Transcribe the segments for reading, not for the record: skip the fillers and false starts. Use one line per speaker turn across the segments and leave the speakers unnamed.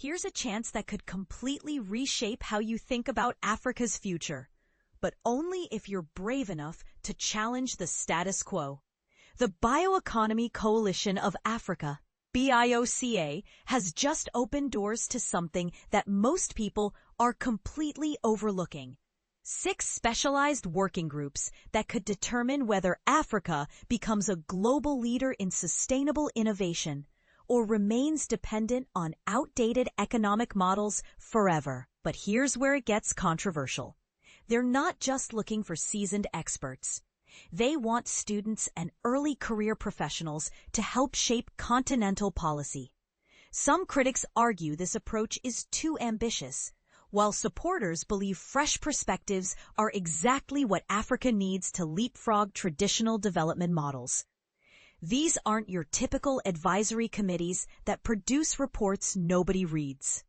Here's a chance that could completely reshape how you think about Africa's future, but only if you're brave enough to challenge the status quo. The Bioeconomy Coalition of Africa, BioCA, has just opened doors to something that most people are completely overlooking. 6 specialized working groups that could determine whether Africa becomes a global leader in sustainable innovation or remains dependent on outdated economic models forever. But here's where it gets controversial. They're not just looking for seasoned experts. They want students and early career professionals to help shape continental policy. Some critics argue this approach is too ambitious, while supporters believe fresh perspectives are exactly what Africa needs to leapfrog traditional development models. These aren't your typical advisory committees that produce reports nobody reads.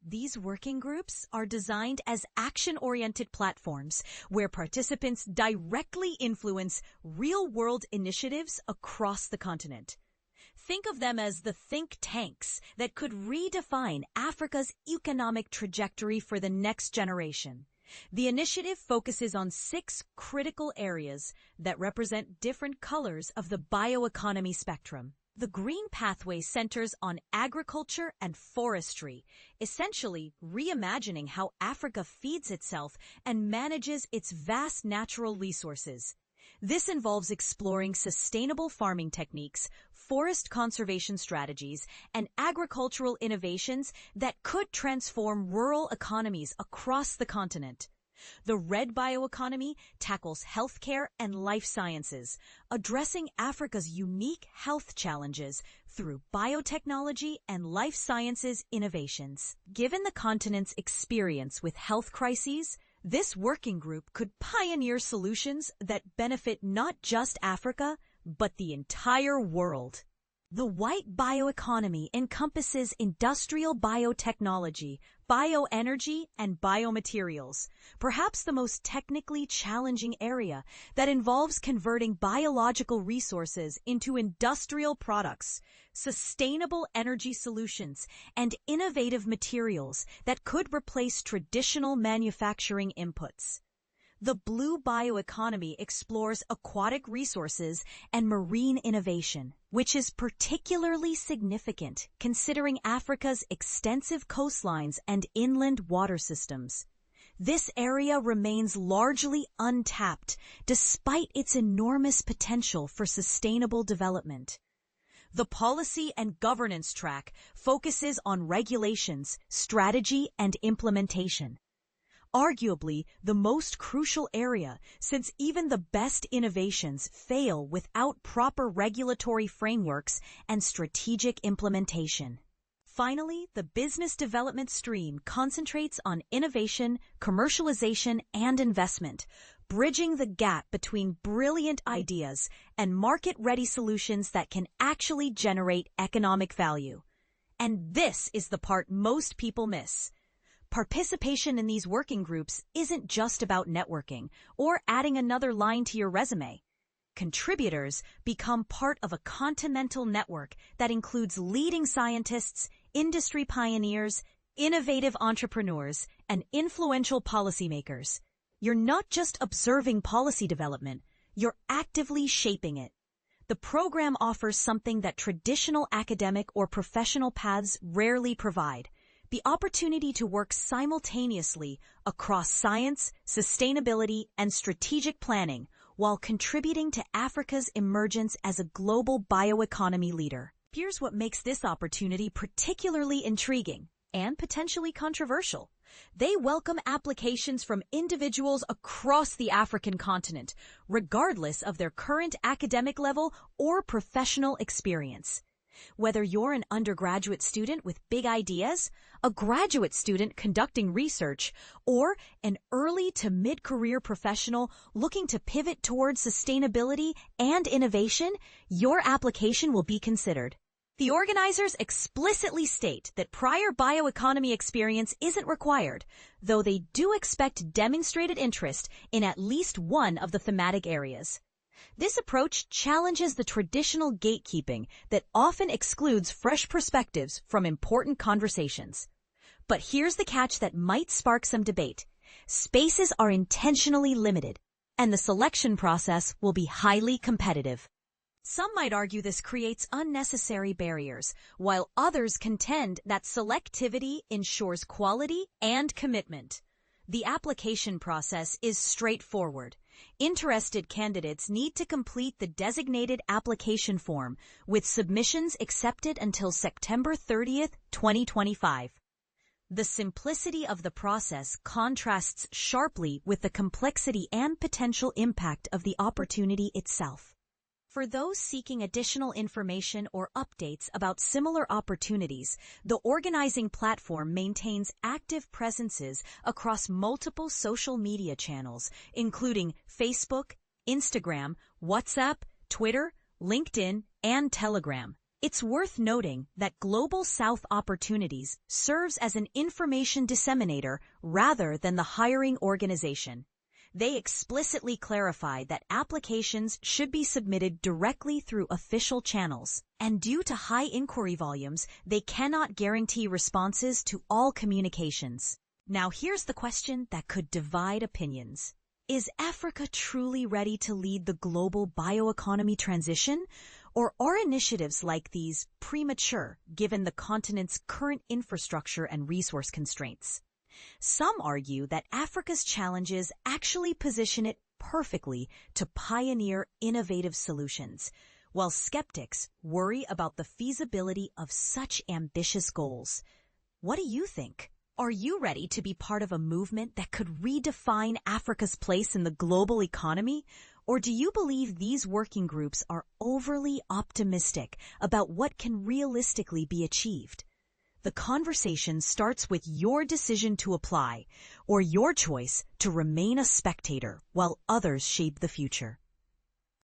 These working groups are designed as action-oriented platforms where participants directly influence real-world initiatives across the continent. Think of them as the think tanks that could redefine Africa's economic trajectory for the next generation. The initiative focuses on 6 critical areas that represent different colors of the bioeconomy spectrum. The green pathway centers on agriculture and forestry, essentially reimagining how Africa feeds itself and manages its vast natural resources. This involves exploring sustainable farming techniques, forest conservation strategies, and agricultural innovations that could transform rural economies across the continent. The red bioeconomy tackles healthcare and life sciences, addressing Africa's unique health challenges through biotechnology and life sciences innovations. Given the continent's experience with health crises, this working group could pioneer solutions that benefit not just Africa, but the entire world. The white bioeconomy encompasses industrial biotechnology, bioenergy, and biomaterials, perhaps the most technically challenging area that involves converting biological resources into industrial products, sustainable energy solutions, and innovative materials that could replace traditional manufacturing inputs. The blue bioeconomy explores aquatic resources and marine innovation, which is particularly significant considering Africa's extensive coastlines and inland water systems. This area remains largely untapped despite its enormous potential for sustainable development. The policy and governance track focuses on regulations, strategy, and implementation. Arguably the most crucial area, since even the best innovations fail without proper regulatory frameworks and strategic implementation. Finally, the business development stream concentrates on innovation, commercialization, and investment, bridging the gap between brilliant ideas and market-ready solutions that can actually generate economic value. And this is the part most people miss. Participation in these working groups isn't just about networking or adding another line to your resume. Contributors become part of a continental network that includes leading scientists, industry pioneers, innovative entrepreneurs, and influential policymakers. You're not just observing policy development, you're actively shaping it. The program offers something that traditional academic or professional paths rarely provide: the opportunity to work simultaneously across science, sustainability, and strategic planning while contributing to Africa's emergence as a global bioeconomy leader. Here's what makes this opportunity particularly intriguing and potentially controversial. They welcome applications from individuals across the African continent, regardless of their current academic level or professional experience. Whether you're an undergraduate student with big ideas, a graduate student conducting research, or an early to mid-career professional looking to pivot towards sustainability and innovation, your application will be considered. The organizers explicitly state that prior bioeconomy experience isn't required, though they do expect demonstrated interest in at least one of the thematic areas. This approach challenges the traditional gatekeeping that often excludes fresh perspectives from important conversations. But here's the catch that might spark some debate. Spaces are intentionally limited, and the selection process will be highly competitive. Some might argue this creates unnecessary barriers, while others contend that selectivity ensures quality and commitment. The application process is straightforward. Interested candidates need to complete the designated application form, with submissions accepted until September 30th, 2025. The simplicity of the process contrasts sharply with the complexity and potential impact of the opportunity itself. For those seeking additional information or updates about similar opportunities, the organizing platform maintains active presences across multiple social media channels, including Facebook, Instagram, WhatsApp, Twitter, LinkedIn, and Telegram. It's worth noting that Global South Opportunities serves as an information disseminator rather than the hiring organization. They explicitly clarify that applications should be submitted directly through official channels, and due to high inquiry volumes, they cannot guarantee responses to all communications. Now here's the question that could divide opinions. Is Africa truly ready to lead the global bioeconomy transition, or are initiatives like these premature given the continent's current infrastructure and resource constraints? Some argue that Africa's challenges actually position it perfectly to pioneer innovative solutions, while skeptics worry about the feasibility of such ambitious goals. What do you think? Are you ready to be part of a movement that could redefine Africa's place in the global economy? Or do you believe these working groups are overly optimistic about what can realistically be achieved? The conversation starts with your decision to apply or your choice to remain a spectator while others shape the future.